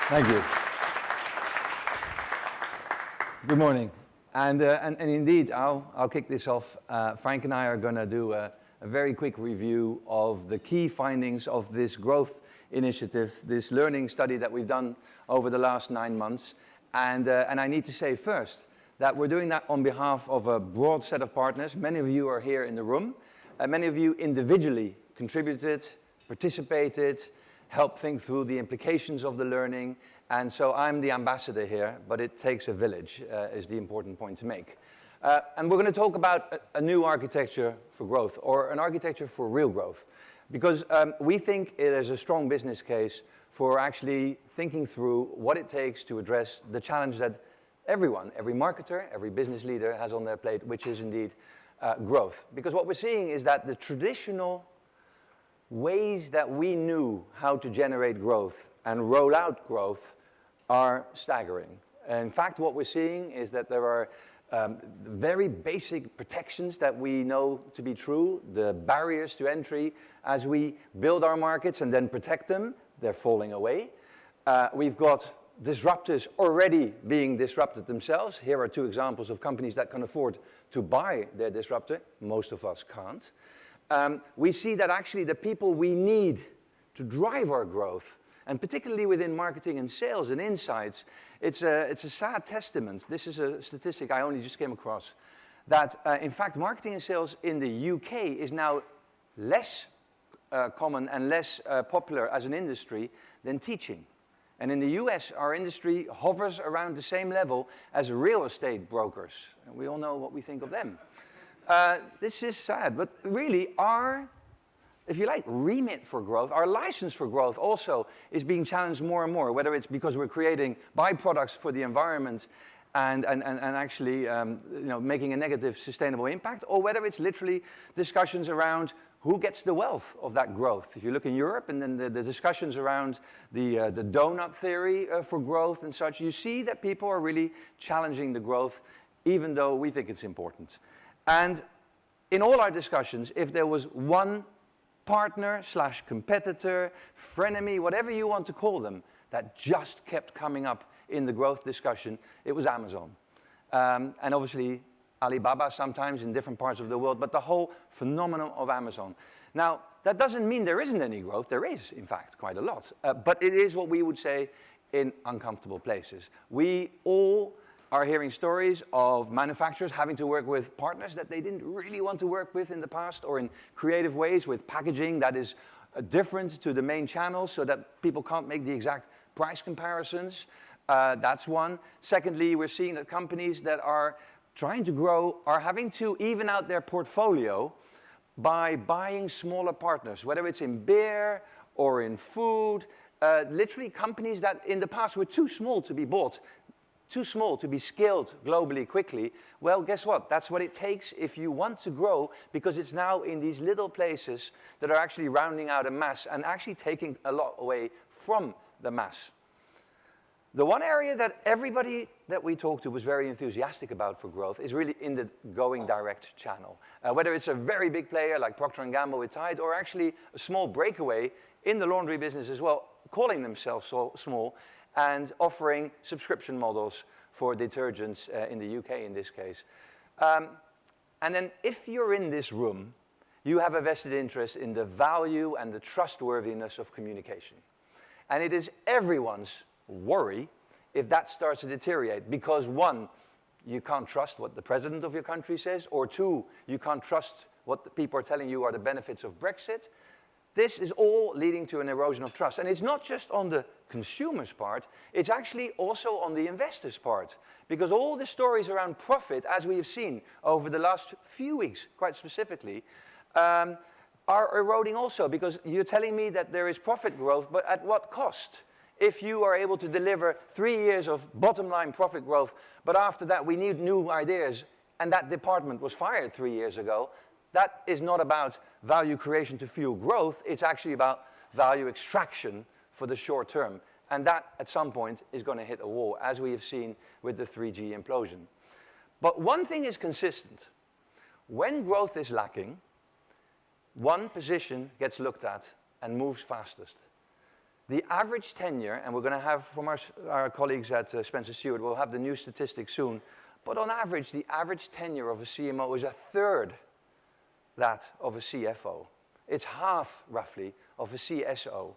Thank you. Good morning. And indeed, I'll kick this off. Frank and I are going to do a very quick review of the key findings of this growth initiative, this learning study that we've done over the last 9 months. And I need to say first that we're doing that on behalf of a broad set of partners. Many of you are here in the room. Many of you individually contributed, participated, help think through the implications of the learning. And so I'm the ambassador here, but it takes a village, is the important point to make. And we're going to talk about a new architecture for growth, or an architecture for real growth, because we think it is a strong business case for actually thinking through what it takes to address the challenge that everyone, every marketer, every business leader has on their plate, which is indeed growth. Because what we're seeing is that the traditional ways that we knew how to generate growth and roll out growth are staggering. In fact, what we're seeing is that there are very basic protections that we know to be true, the barriers to entry as we build our markets and then protect them, they're falling away. We've got disruptors already being disrupted themselves. Here are 2 examples of companies that can afford to buy their disruptor. Most of us can't. We see that actually the people we need to drive our growth, and particularly within marketing and sales and insights, it's a sad testament. This is a statistic I only just came across, that in fact marketing and sales in the UK is now less common and less popular as an industry than teaching. And in the US, our industry hovers around the same level as real estate brokers. And we all know what we think of them. This is sad, but really our, if you like, remit for growth, our license for growth also is being challenged more and more, whether it's because we're creating byproducts for the environment and actually making a negative sustainable impact, or whether it's literally discussions around who gets the wealth of that growth. If you look in Europe and then the discussions around the donut theory for growth and such, you see that people are really challenging the growth, even though we think it's important. And in all our discussions, if there was one partner / competitor, frenemy, whatever you want to call them, that just kept coming up in the growth discussion, it was Amazon. And obviously Alibaba sometimes in different parts of the world, but the whole phenomenon of Amazon. Now, that doesn't mean there isn't any growth. There is, in fact, quite a lot. But it is what we would say in uncomfortable places. We all are hearing stories of manufacturers having to work with partners that they didn't really want to work with in the past, or in creative ways with packaging that is different to the main channels so that people can't make the exact price comparisons. That's one. Secondly, we're seeing that companies that are trying to grow are having to even out their portfolio by buying smaller partners, whether it's in beer or in food, literally companies that in the past were too small to be bought, too small to be scaled globally quickly. Well, guess what? That's what it takes if you want to grow, because it's now in these little places that are actually rounding out a mass and actually taking a lot away from the mass. The one area that everybody that we talked to was very enthusiastic about for growth is really in the going direct channel. Whether it's a very big player like Procter & Gamble with Tide, or actually a small breakaway in the laundry business as well, calling themselves so small, and offering subscription models for detergents in the UK in this case. And then if you're in this room, you have a vested interest in the value and the trustworthiness of communication. And it is everyone's worry if that starts to deteriorate, because 1, you can't trust what the president of your country says, or 2, you can't trust what the people are telling you are the benefits of Brexit. This is all leading to an erosion of trust. And it's not just on the consumer's part, it's actually also on the investor's part. Because all the stories around profit, as we have seen over the last few weeks, quite specifically, are eroding also. Because you're telling me that there is profit growth, but at what cost? If you are able to deliver 3 years of bottom line profit growth, but after that we need new ideas, and that department was fired 3 years ago, that is not about value creation to fuel growth, it's actually about value extraction for the short term. And that, at some point, is going to hit a wall, as we have seen with the 3G implosion. But one thing is consistent. When growth is lacking, one position gets looked at and moves fastest. the average tenure, and we're going to have from our colleagues at Spencer Stewart, we'll have the new statistics soon, but on average, the average tenure of a CMO is a third that of a CFO. It's half, roughly, of a CSO.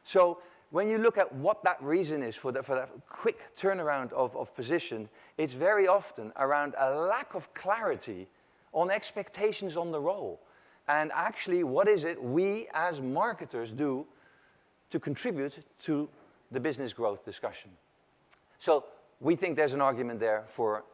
So when you look at what that reason is for that quick turnaround of position, it's very often around a lack of clarity on expectations on the role. And actually, what is it we as marketers do to contribute to the business growth discussion? So we think there's an argument there for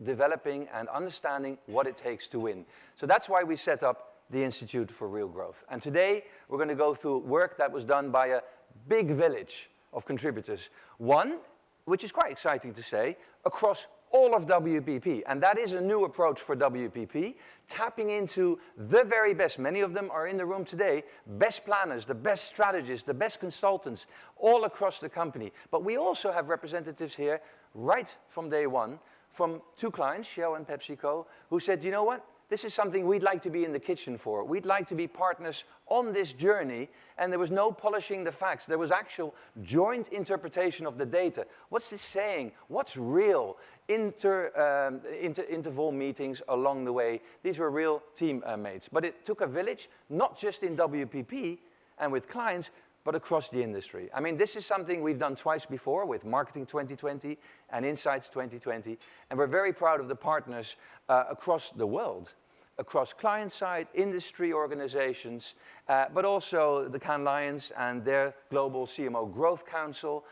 developing and understanding what it takes to win. So that's why we set up the Institute for Real Growth. And today, we're going to go through work that was done by a big village of contributors. One, which is quite exciting to say, across all of WPP. And that is a new approach for WPP, tapping into the very best, many of them are in the room today, best planners, the best strategists, the best consultants, all across the company. But we also have representatives here, right from day one, from two clients, Shell and PepsiCo, who said, you know what? This is something we'd like to be in the kitchen for. We'd like to be partners on this journey, and there was no polishing the facts. There was actual joint interpretation of the data. What's this saying? What's real? Interval meetings along the way. These were real teammates. But it took a village, not just in WPP and with clients, but across the industry. I mean, this is something we've done twice before with Marketing 2020 and Insights 2020, and we're very proud of the partners across the world, across client side, industry organizations, but also the Cannes Lions and their Global CMO Growth Council.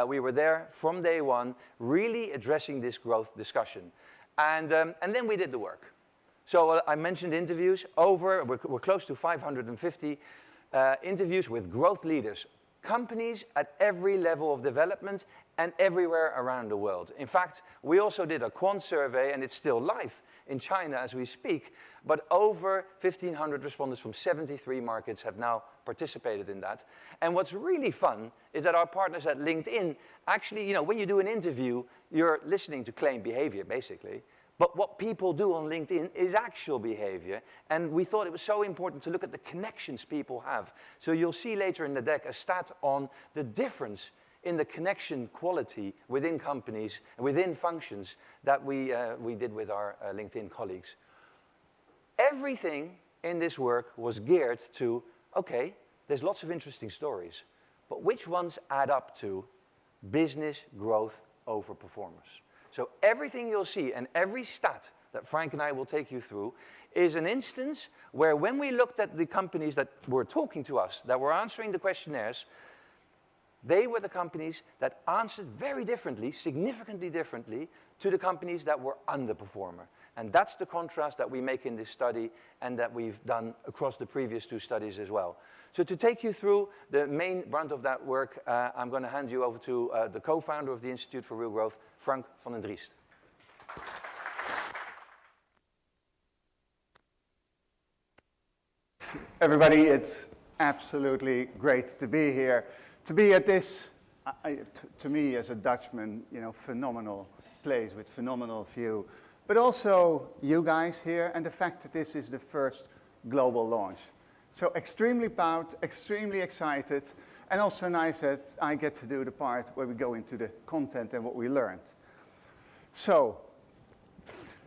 We were there from day one, really addressing this growth discussion. And then we did the work. So I mentioned interviews, we're close to 550 interviews with growth leaders, companies at every level of development and everywhere around the world. In fact, we also did a quant survey, and it's still live in China as we speak, but over 1,500 respondents from 73 markets have now participated in that. And what's really fun is that our partners at LinkedIn, actually, you know, when you do an interview, you're listening to claim behavior, basically. But what people do on LinkedIn is actual behavior, and we thought it was so important to look at the connections people have. So you'll see later in the deck a stat on the difference in the connection quality within companies, within functions that we did with our LinkedIn colleagues. Everything in this work was geared to, okay, there's lots of interesting stories, but which ones add up to business growth over performance? So everything you'll see and every stat that Frank and I will take you through is an instance where when we looked at the companies that were talking to us, that were answering the questionnaires, they were the companies that answered very differently, significantly differently, to the companies that were underperformer. And that's the contrast that we make in this study and that we've done across the previous two studies as well. So to take you through the main brunt of that work, I'm going to hand you over to the co-founder of the Institute for Real Growth, Frank van den Driest. Everybody, it's absolutely great to be here. To be at this, to me as a Dutchman, you know, phenomenal place with phenomenal view. But also you guys here and the fact that this is the first global launch. So extremely proud, extremely excited, and also nice that I get to do the part where we go into the content and what we learned. So,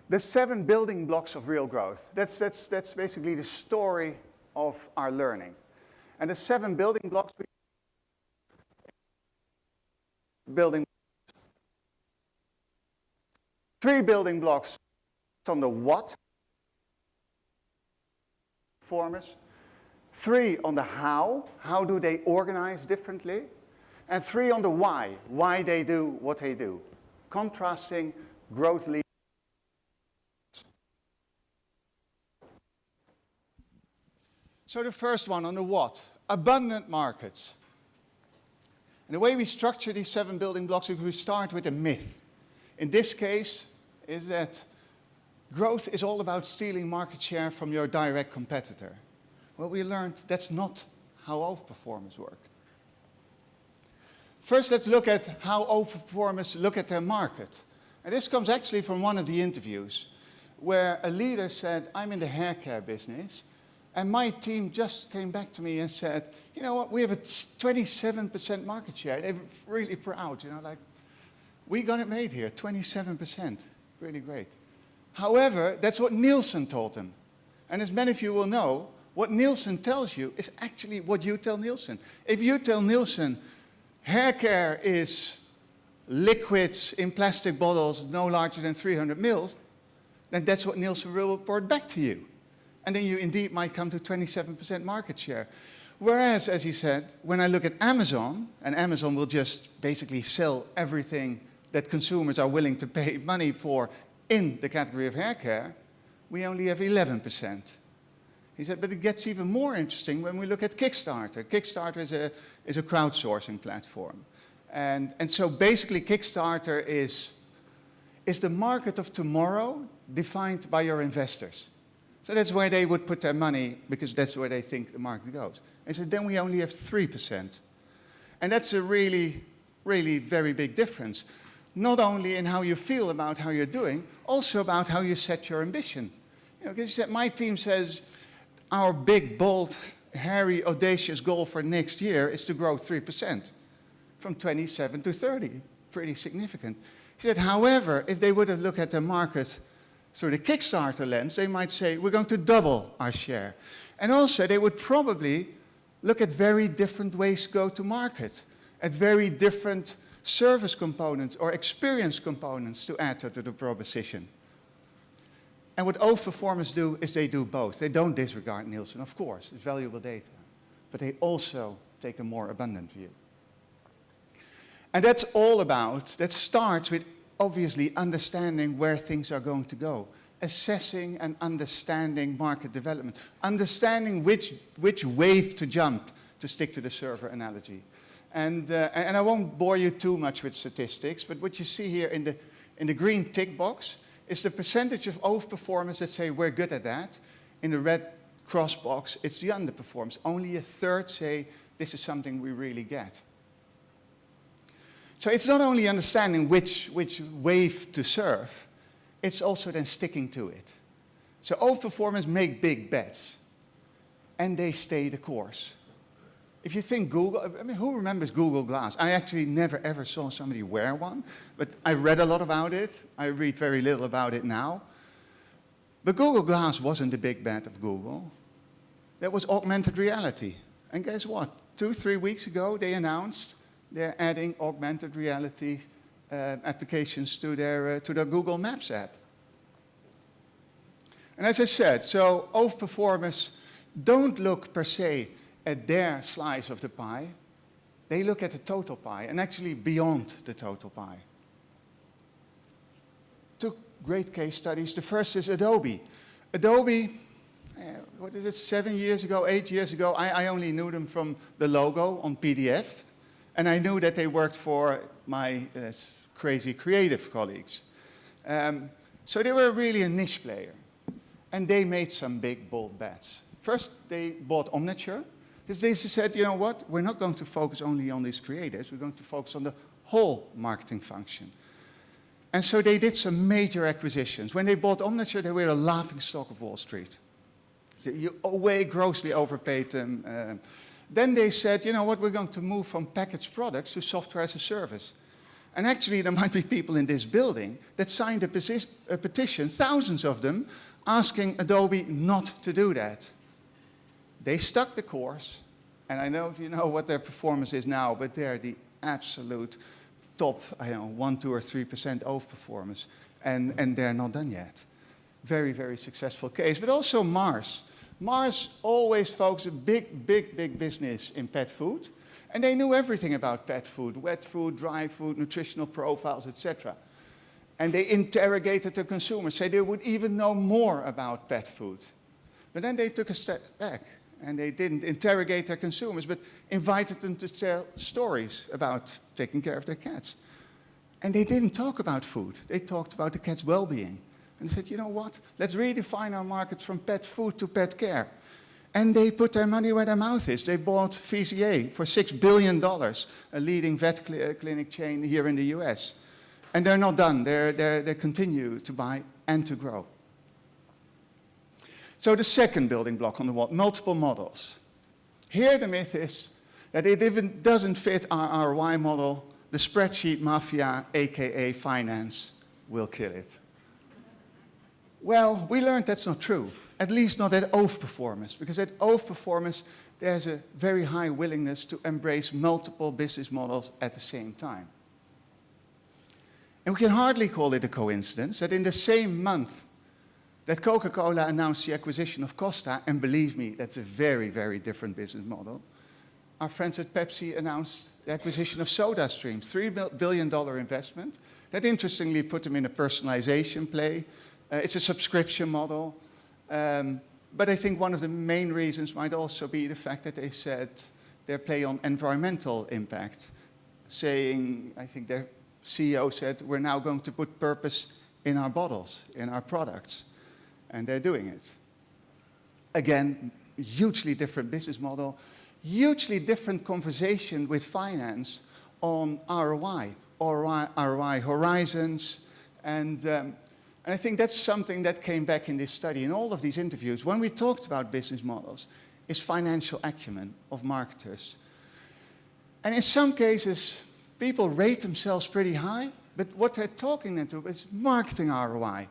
the 7 building blocks of real growth. That's basically the story of our learning. And the 7 building blocks, 3 building blocks on the what, performers. 3 on the how do they organize differently? And 3 on the why they do what they do. Contrasting growth leaders. So the first one on the what, abundant markets. And the way we structure these 7 building blocks is we start with a myth. In this case, is that growth is all about stealing market share from your direct competitor. Well, we learned that's not how overperformers work. First, let's look at how overperformers look at their market. And this comes actually from one of the interviews, where a leader said, I'm in the hair care business, And my team just came back to me and said, you know what, we have a 27% market share. They were really proud, you know, like, we got it made here, 27%, really great. However, that's what Nielsen told them. And as many of you will know, what Nielsen tells you is actually what you tell Nielsen. If you tell Nielsen, hair care is liquids in plastic bottles no larger than 300 mils, then that's what Nielsen will report back to you. And then you indeed might come to 27% market share. Whereas, as he said, when I look at Amazon, and Amazon will just basically sell everything that consumers are willing to pay money for in the category of hair care, we only have 11%. He said, but it gets even more interesting when we look at Kickstarter. Kickstarter is a crowdsourcing platform. And so basically Kickstarter is the market of tomorrow defined by your investors. So that's where they would put their money because that's where they think the market goes. And so then we only have 3%. And that's a really, really very big difference. Not only in how you feel about how you're doing, also about how you set your ambition. You know, because my team says our big, bold, hairy, audacious goal for next year is to grow 3% from 27 to 30. Pretty significant. He said, however, if they would have looked at the market through the Kickstarter lens, they might say, we're going to double our share. And also, they would probably look at very different ways to go to market, at very different service components or experience components to add to the proposition. And what Oath performers do is they do both. They don't disregard Nielsen, of course, it's valuable data. But they also take a more abundant view. And that's all about, that starts with obviously understanding where things are going to go, assessing and understanding market development, understanding which wave to jump, to stick to the server analogy. And I won't bore you too much with statistics, but what you see here in the green tick box is the percentage of overperformers that say we're good at that. In the red cross box, it's the underperformers. Only a third say this is something we really get. So it's not only understanding which wave to surf, it's also then sticking to it. So overperformers make big bets, and they stay the course. If you think Google, I mean, who remembers Google Glass? I actually never ever saw somebody wear one, but I read a lot about it. I read very little about it now. But Google Glass wasn't the big bet of Google. That was augmented reality. And guess what? 2-3 weeks ago, they announced they're adding augmented reality applications to their Google Maps app. And as I said, so overperformers don't look per se at their slice of the pie. They look at the total pie and actually beyond the total pie. Two great case studies. The first is Adobe. Adobe, what is it, 7 years ago, 8 years ago, I only knew them from the logo on PDF. And I knew that they worked for my crazy creative colleagues. So they were really a niche player. And they made some big, bold bets. First, they bought Omniture. Because they said, you know what, we're not going to focus only on these creators. We're going to focus on the whole marketing function. And so they did some major acquisitions. When they bought Omniture, they were a laughingstock of Wall Street. So you grossly overpaid them. Then they said, you know what, we're going to move from packaged products to software as a service. And actually, there might be people in this building that signed a petition, thousands of them, asking Adobe not to do that. They stuck the course, and I know you know what their performance is now, but they're the absolute top, 1, 2, or 3% overperformers, and they're not done yet. Very, very successful case, but also Mars. Mars always focused a big business in pet food, and they knew everything about pet food, wet food, dry food, nutritional profiles, etc. And they interrogated the consumers, say they would even know more about pet food. But then they took a step back, and they didn't interrogate their consumers, but invited them to tell stories about taking care of their cats. And they didn't talk about food. They talked about the cat's well-being. And they said, you know what? Let's redefine our market from pet food to pet care. And they put their money where their mouth is. They bought VCA for $6 billion, a leading vet clinic chain here in the US. And they're not done. They continue to buy and to grow. So the second building block on the what? Multiple models. Here the myth is that if it doesn't fit our ROI model, the spreadsheet mafia, aka finance, will kill it. Well, we learned that's not true, at least not at Oath Performance, because at Oath Performance there's a very high willingness to embrace multiple business models at the same time. And we can hardly call it a coincidence that in the same month that Coca-Cola announced the acquisition of Costa, and believe me, that's a very, very different business model, our friends at Pepsi announced the acquisition of SodaStream, $3 billion investment. That interestingly put them in a personalization play. It's a subscription model. But I think one of the main reasons might also be the fact that they said their play on environmental impact, saying, I think their CEO said, we're now going to put purpose in our bottles, in our products. And they're doing it. Again, hugely different business model, hugely different conversation with finance on ROI horizons, and I think that's something that came back in this study, in all of these interviews, when we talked about business models, is financial acumen of marketers. And in some cases, people rate themselves pretty high, but what they're talking into is marketing ROI.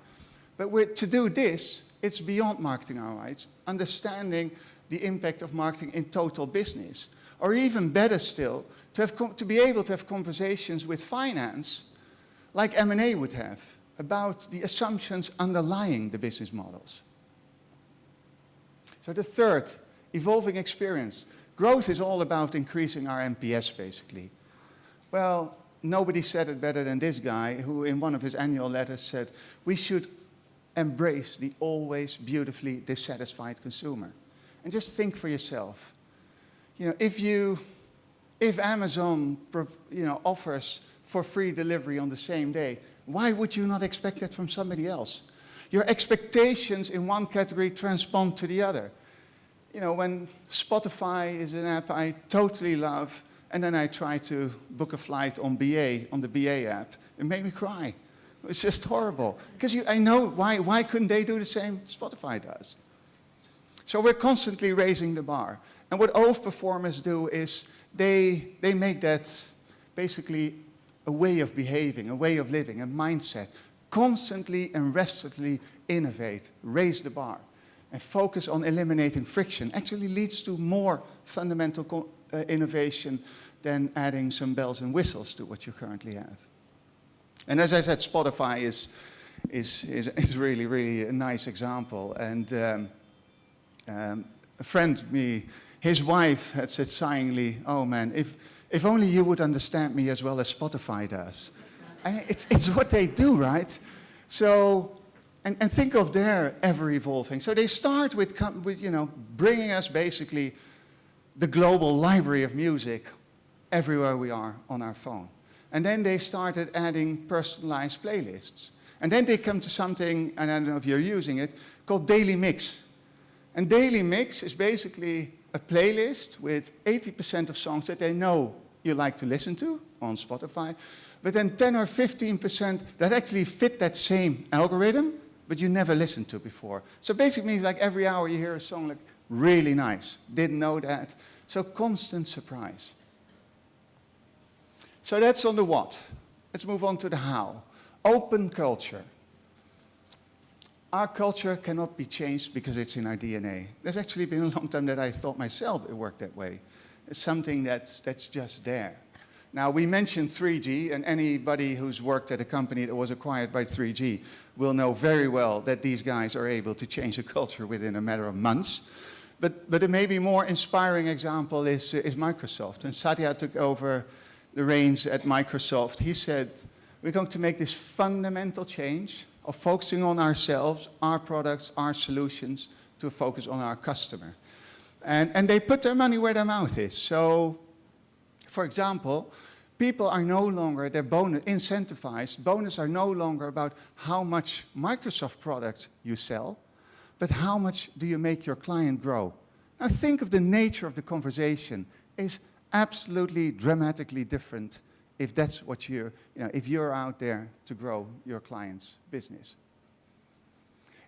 But to do this, it's beyond marketing ROI. It's understanding the impact of marketing in total business. Or even better still, to be able to have conversations with finance, like M&A would have, about the assumptions underlying the business models. So the third, evolving experience. Growth is all about increasing our NPS, basically. Well, nobody said it better than this guy, who in one of his annual letters said, we should embrace the always beautifully dissatisfied consumer. And just think for yourself. You know, if Amazon, offers for free delivery on the same day, why would you not expect that from somebody else? Your expectations in one category transpond to the other. You know, when Spotify is an app I totally love, and then I try to book a flight on the BA app, it made me cry. It's just horrible. Because I know, why couldn't they do the same Spotify does? So we're constantly raising the bar. And what Oath Performers do is they make that basically a way of behaving, a way of living, a mindset. Constantly and restlessly innovate, raise the bar, and focus on eliminating friction actually leads to more fundamental innovation than adding some bells and whistles to what you currently have. And as I said, Spotify is really, really a nice example. And a friend of me, his wife had said sighingly, oh man, if only you would understand me as well as Spotify does. And it's what they do, right? So, and think of their ever-evolving. So they start with bringing us basically the global library of music everywhere we are on our phone. And then they started adding personalized playlists. And then they come to something, and I don't know if you're using it, called Daily Mix. And Daily Mix is basically a playlist with 80% of songs that they know you like to listen to on Spotify, but then 10 or 15% that actually fit that same algorithm, but you never listened to before. So basically means like every hour you hear a song like, really nice, didn't know that. So constant surprise. So that's on the what. Let's move on to the how. Open culture. Our culture cannot be changed because it's in our DNA. There's actually been a long time that I thought myself it worked that way. It's something that's just there. Now, we mentioned 3G, and anybody who's worked at a company that was acquired by 3G will know very well that these guys are able to change a culture within a matter of months. But a maybe more inspiring example is Microsoft. When Satya took over the reins at Microsoft, he said, we're going to make this fundamental change of focusing on ourselves, our products, our solutions, to focus on our customer. And they put their money where their mouth is. So, for example, people are no longer, they're incentivized. Bonus are no longer about how much Microsoft product you sell, but how much do you make your client grow. Now think of the nature of the conversation. It's absolutely dramatically different if that's what if you're out there to grow your client's business.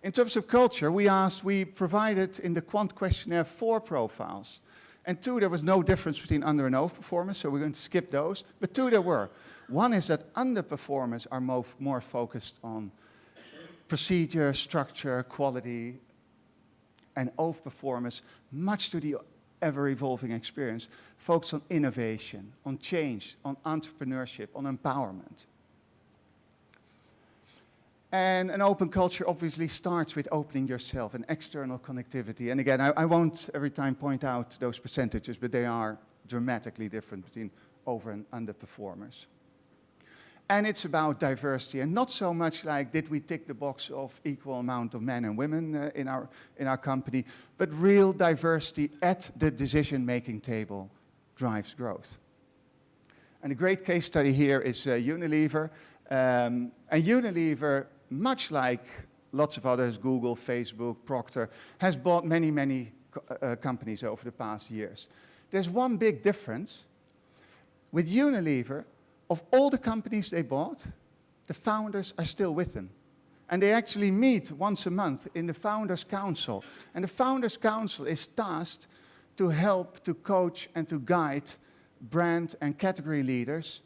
In terms of culture, we provided in the quant questionnaire 4 profiles. And 2, there was no difference between under and overperformers, so we're going to skip those. But 2 there were. One is that underperformers are more focused on procedure, structure, quality, and overperformers, much to the ever-evolving experience, focus on innovation, on change, on entrepreneurship, on empowerment. And an open culture obviously starts with opening yourself and external connectivity. And again, I won't every time point out those percentages, but they are dramatically different between over and underperformers. And it's about diversity, and not so much like did we tick the box of equal amount of men and women in our company, but real diversity at the decision-making table drives growth. And a great case study here is Unilever. And Unilever, much like lots of others, Google, Facebook, Procter, has bought many companies over the past years. There's one big difference. With Unilever, of all the companies they bought, the founders are still with them. And they actually meet once a month in the Founders Council. And the Founders Council is tasked to help, to coach, and to guide brand and category leaders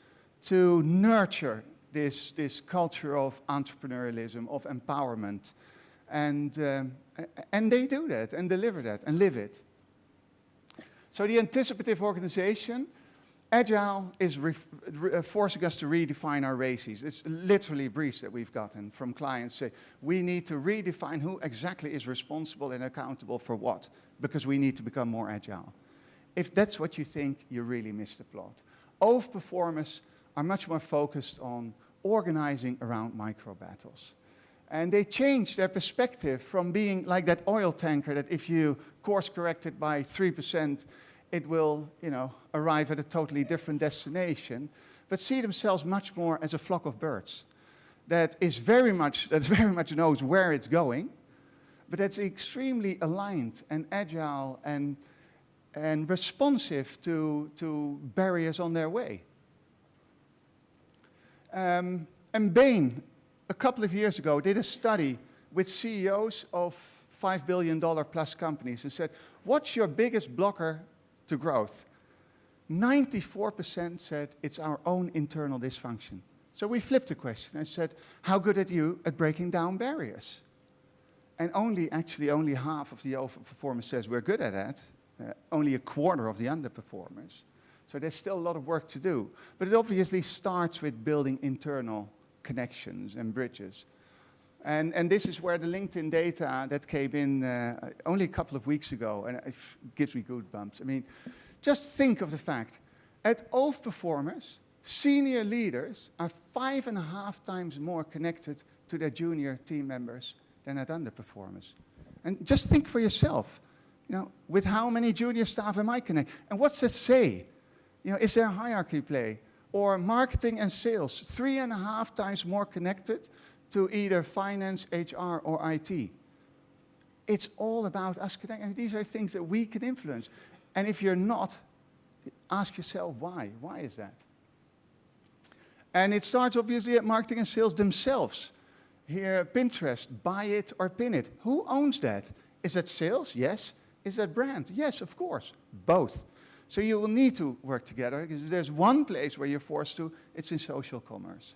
to nurture this culture of entrepreneurialism, of empowerment. And they do that, and deliver that, and live it. So the Anticipative organization, Agile is forcing us to redefine our races. It's literally briefs that we've gotten from clients say, we need to redefine who exactly is responsible and accountable for what, because we need to become more agile. If that's what you think, you really missed the plot. Overperformers are much more focused on organizing around micro battles. And they change their perspective from being like that oil tanker that if you course correct it by 3%, it will, arrive at a totally different destination, but see themselves much more as a flock of birds that very much knows where it's going, but that's extremely aligned and agile and responsive to barriers on their way. And Bain, a couple of years ago, did a study with CEOs of $5 billion plus companies and said, what's your biggest blocker to growth? 94% said it's our own internal dysfunction. So we flipped the question and said, how good are you at breaking down barriers? And only half of the overperformers says we're good at that. Only a quarter of the underperformers. So there's still a lot of work to do. But it obviously starts with building internal connections and bridges. And this is where the LinkedIn data that came in only a couple of weeks ago, and it gives me goosebumps. I mean, just think of the fact, at overperformers, senior leaders are 5.5 times more connected to their junior team members than at underperformers. And just think for yourself, with how many junior staff am I connected? And what's that say? Is there a hierarchy play? Or marketing and sales, 3.5 times more connected to either finance, HR, or IT. It's all about us connecting. And these are things that we can influence. And if you're not, ask yourself why. Why is that? And it starts obviously at marketing and sales themselves. Here, Pinterest, buy it or pin it. Who owns that? Is that sales? Yes. Is that brand? Yes, of course. Both. So you will need to work together, because there's one place where you're forced to, it's in social commerce.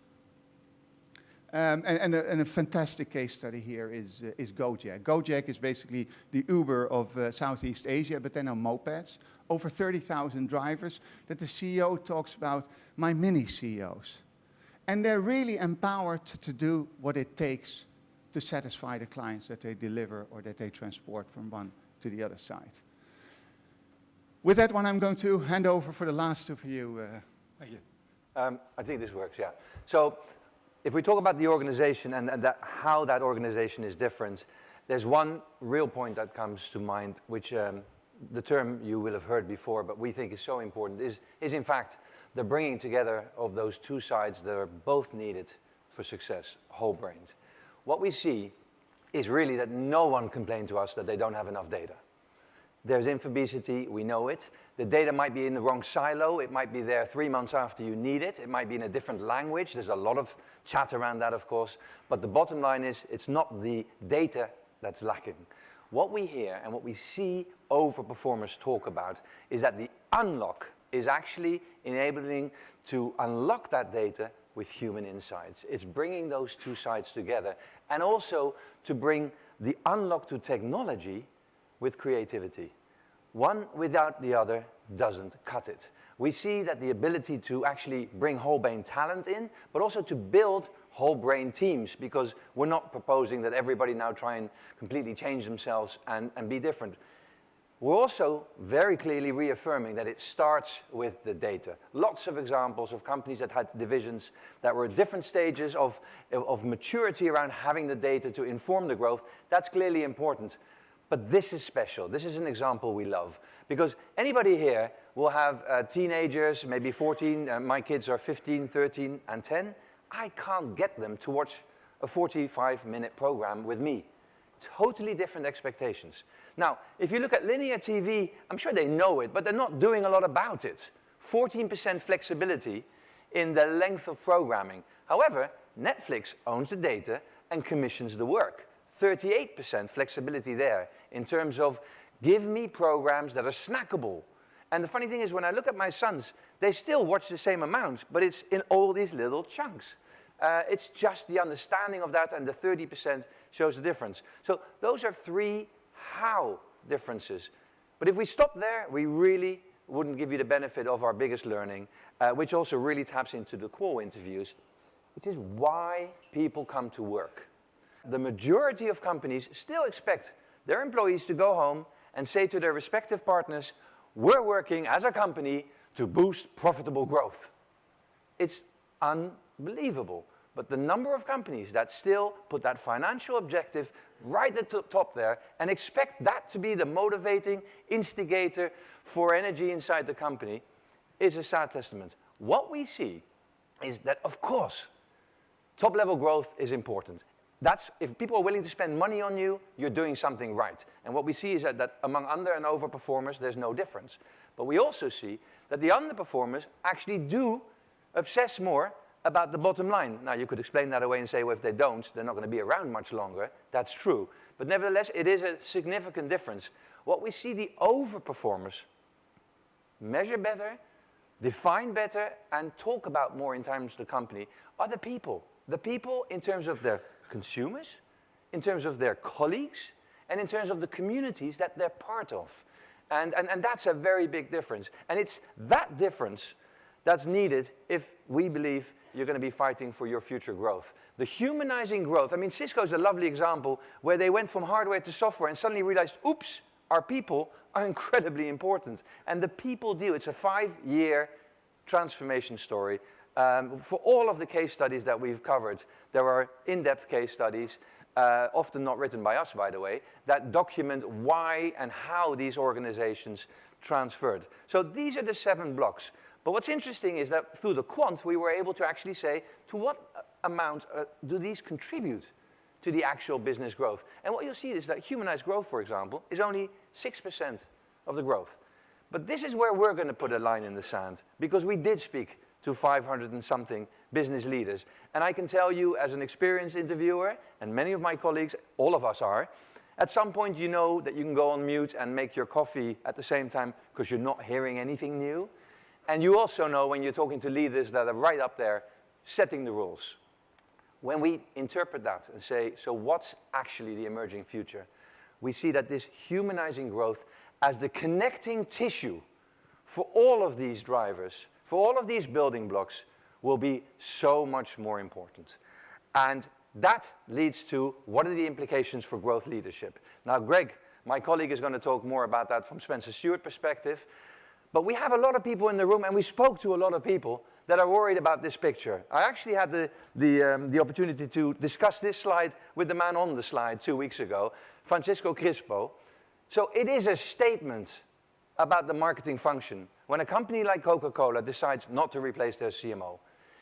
And a fantastic case study here is Gojek. Gojek is basically the Uber of Southeast Asia, but then on mopeds. Over 30,000 drivers that the CEO talks about, my mini CEOs. And they're really empowered to do what it takes to satisfy the clients that they deliver or that they transport from one to the other side. With that one, I'm going to hand over for the last two for you. Thank you. I think this works, yeah. So if we talk about the organization and how that organization is different, there's one real point that comes to mind, which the term you will have heard before, but we think is so important, is in fact the bringing together of those two sides that are both needed for success, whole-brained. What we see is really that no one complained to us that they don't have enough data. There's infobesity, we know it. The data might be in the wrong silo. It might be there 3 months after you need it. It might be in a different language. There's a lot of chat around that, of course. But the bottom line is, it's not the data that's lacking. What we hear and what we see overperformers talk about is that the unlock is actually enabling to unlock that data with human insights. It's bringing those two sides together, and also to bring the unlock to technology with creativity. One without the other doesn't cut it. We see that the ability to actually bring whole brain talent in, but also to build whole brain teams, because we're not proposing that everybody now try and completely change themselves and be different. We're also very clearly reaffirming that it starts with the data. Lots of examples of companies that had divisions that were at different stages of maturity around having the data to inform the growth. That's clearly important. But this is special. This is an example we love. Because anybody here will have teenagers, maybe 14. My kids are 15, 13, and 10. I can't get them to watch a 45-minute program with me. Totally different expectations. Now, if you look at linear TV, I'm sure they know it, but they're not doing a lot about it. 14% flexibility in the length of programming. However, Netflix owns the data and commissions the work. 38% flexibility there in terms of give me programs that are snackable. And the funny thing is, when I look at my sons, they still watch the same amount, but it's in all these little chunks. It's just the understanding of that, and the 30% shows the difference. So those are 3 how differences. But if we stop there, we really wouldn't give you the benefit of our biggest learning, which also really taps into the core interviews, which is why people come to work. The majority of companies still expect their employees to go home and say to their respective partners, we're working as a company to boost profitable growth. It's unbelievable. But the number of companies that still put that financial objective right at the top there and expect that to be the motivating instigator for energy inside the company is a sad testament. What we see is that, of course, top-level growth is important. That's, if people are willing to spend money on you, you're doing something right. And what we see is that among under and overperformers, there's no difference. But we also see that the underperformers actually do obsess more about the bottom line. Now, you could explain that away and say, well, if they don't, they're not going to be around much longer. That's true. But nevertheless, it is a significant difference. What we see the overperformers measure better, define better, and talk about more in terms of the company are the people. The people in terms of their consumers, in terms of their colleagues, and in terms of the communities that they're part of. And that's a very big difference. And it's that difference that's needed if we believe you're going to be fighting for your future growth. The humanizing growth, I mean, Cisco is a lovely example where they went from hardware to software and suddenly realized, oops, our people are incredibly important. And the people deal, it's a 5-year transformation story. For all of the case studies that we've covered, there are in-depth case studies, often not written by us, by the way, that document why and how these organizations transferred. So these are the 7 blocks. But what's interesting is that through the quant, we were able to actually say, to what amount do these contribute to the actual business growth? And what you'll see is that humanized growth, for example, is only 6% of the growth. But this is where we're going to put a line in the sand, because we did speak to 500 and something business leaders. And I can tell you, as an experienced interviewer, and many of my colleagues, all of us are, at some point you know that you can go on mute and make your coffee at the same time because you're not hearing anything new. And you also know when you're talking to leaders that are right up there setting the rules. When we interpret that and say, so what's actually the emerging future? We see that this humanizing growth as the connecting tissue for all of these drivers, for all of these building blocks, will be so much more important. And that leads to what are the implications for growth leadership? Now, Greg, my colleague, is going to talk more about that from Spencer Stewart perspective. But we have a lot of people in the room, and we spoke to a lot of people that are worried about this picture. I actually had the opportunity to discuss this slide with the man on the slide 2 weeks ago, Francisco Crispo. So it is a statement about the marketing function when a company like Coca-Cola decides not to replace their CMO.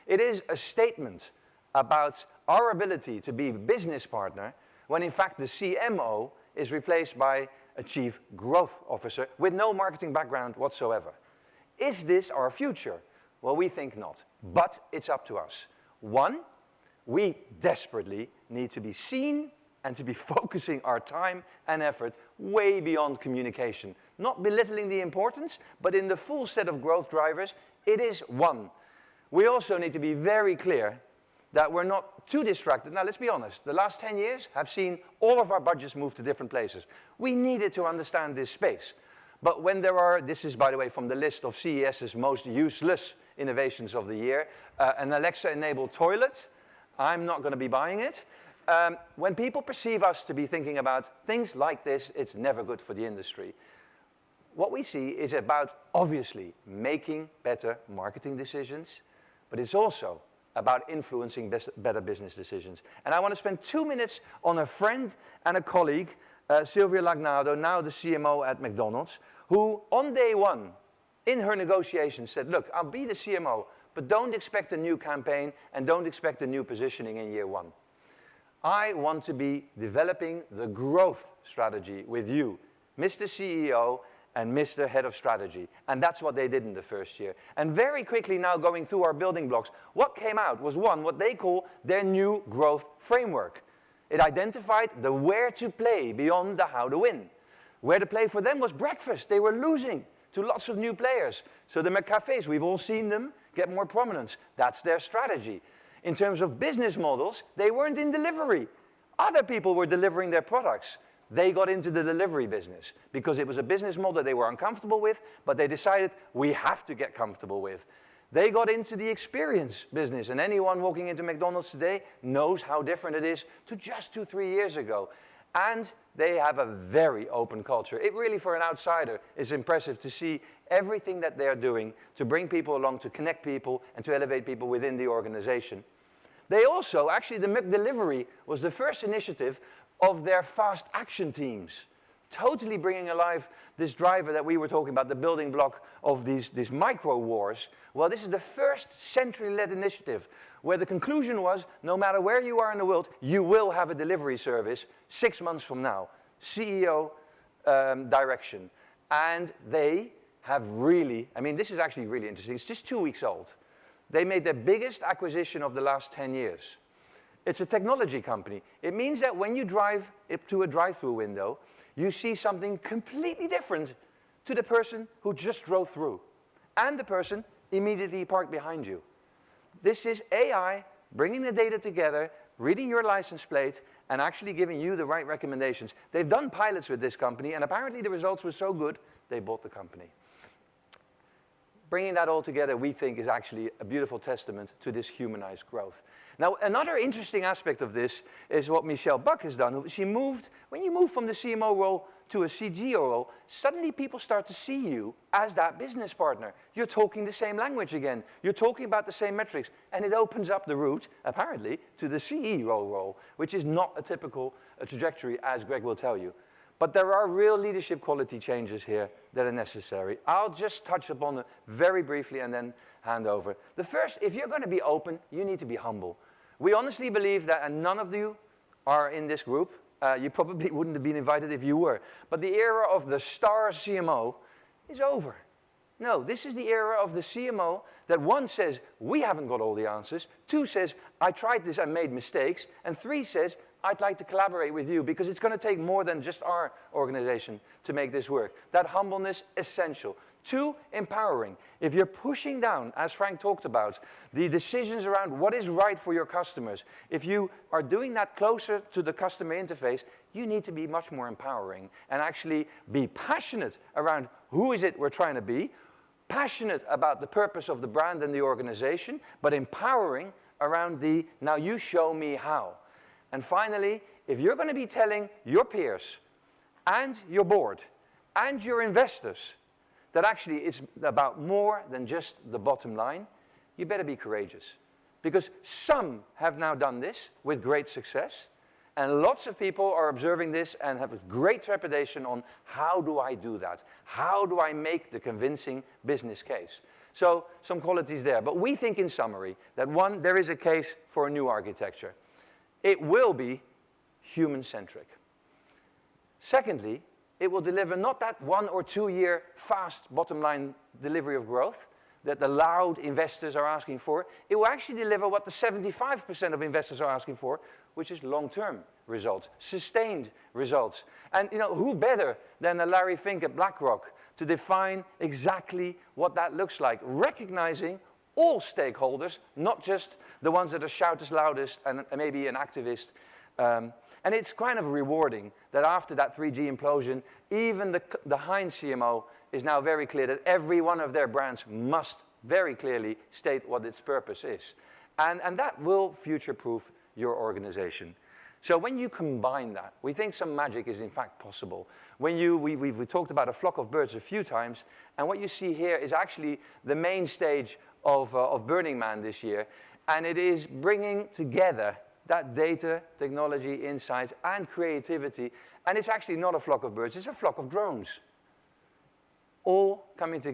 It is a statement about our ability to be a business partner when in fact the CMO is replaced by chief growth officer with no marketing background whatsoever. Is this our future? Well, we think not, but it's up to us. One, we desperately need to be seen and to be focusing our time and effort way beyond communication. Not belittling the importance, but in the full set of growth drivers, it is one. We also need to be very clear that we're not too distracted. Now, let's be honest. The last 10 years have seen all of our budgets move to different places. We needed to understand this space. But when there are, this is, by the way, from the list of CES's most useless innovations of the year, an Alexa-enabled toilet, I'm not going to be buying it. When people perceive us to be thinking about things like this, it's never good for the industry. What we see is about, obviously, making better marketing decisions, but it's also about influencing better business decisions. And I want to spend 2 minutes on a friend and a colleague, Silvia Lagnado, now the CMO at McDonald's, who on day one, in her negotiations, said, look, I'll be the CMO, but don't expect a new campaign and don't expect a new positioning in year one. I want to be developing the growth strategy with you, Mr. CEO and Mr. Head of Strategy. And that's what they did in the first year. And very quickly now going through our building blocks, what came out was one, what they call their new growth framework. It identified the where to play beyond the how to win. Where to play for them was breakfast. They were losing to lots of new players. So the McCafés, we've all seen them get more prominence. That's their strategy. In terms of business models, they weren't in delivery. Other people were delivering their products. They got into the delivery business because it was a business model they were uncomfortable with, but they decided we have to get comfortable with. They got into the experience business, and anyone walking into McDonald's today knows how different it is to just 2-3 years ago. And they have a very open culture. It really, for an outsider, is impressive to see everything that they're doing to bring people along, to connect people, and to elevate people within the organization. They also, actually, the McDelivery was the first initiative of their fast action teams, totally bringing alive this driver that we were talking about, the building block of these micro wars. Well, this is the first century-led initiative where the conclusion was, no matter where you are in the world, you will have a delivery service 6 months from now. CEO direction. And they have really, I mean, this is actually really interesting. It's just 2 weeks old. They made their biggest acquisition of the last 10 years. It's a technology company. It means that when you drive to a drive-through window, you see something completely different to the person who just drove through and the person immediately parked behind you. This is AI bringing the data together, reading your license plate, and actually giving you the right recommendations. They've done pilots with this company, and apparently the results were so good, they bought the company. Bringing that all together, we think, is actually a beautiful testament to this humanized growth. Now, another interesting aspect of this is what Michelle Buck has done. She moved, when you move from the CMO role to a CGO role, suddenly people start to see you as that business partner. You're talking the same language again. You're talking about the same metrics. And it opens up the route, apparently, to the CEO role, which is not a typical trajectory, as Greg will tell you. But there are real leadership quality changes here that are necessary. I'll just touch upon them very briefly and then hand over. The first, if you're going to be open, you need to be humble. We honestly believe that, and none of you are in this group. You probably wouldn't have been invited if you were. But the era of the star CMO is over. No, this is the era of the CMO that one says, we haven't got all the answers. 2 says, I tried this and made mistakes. And 3 says, I'd like to collaborate with you because it's going to take more than just our organization to make this work. That humbleness, essential. 2, empowering. If you're pushing down, as Frank talked about, the decisions around what is right for your customers, if you are doing that closer to the customer interface, you need to be much more empowering and actually be passionate around who is it we're trying to be, passionate about the purpose of the brand and the organization, but empowering around the, now you show me how. And finally, if you're going to be telling your peers and your board and your investors that actually it's about more than just the bottom line, you better be courageous. Because some have now done this with great success, and lots of people are observing this and have a great trepidation on how do I do that? How do I make the convincing business case? So some qualities there. But we think in summary that 1, there is a case for a new architecture. It will be human-centric. Secondly, it will deliver not that 1 or 2 year fast bottom line delivery of growth that the loud investors are asking for. It will actually deliver what the 75% of investors are asking for, which is long-term results, sustained results. And you know, who better than a Larry Fink at BlackRock to define exactly what that looks like, recognizing all stakeholders, not just the ones that are shout as loudest and maybe an activist. And it's kind of rewarding that after that 3G implosion, even the Heinz CMO is now very clear that every one of their brands must very clearly state what its purpose is. And that will future-proof your organization. So when you combine that, we think some magic is in fact possible. When we talked about a flock of birds a few times, and what you see here is actually the main stage of Burning Man this year, and it is bringing together that data, technology, insights, and creativity, and it's actually not a flock of birds, it's a flock of drones, all coming together.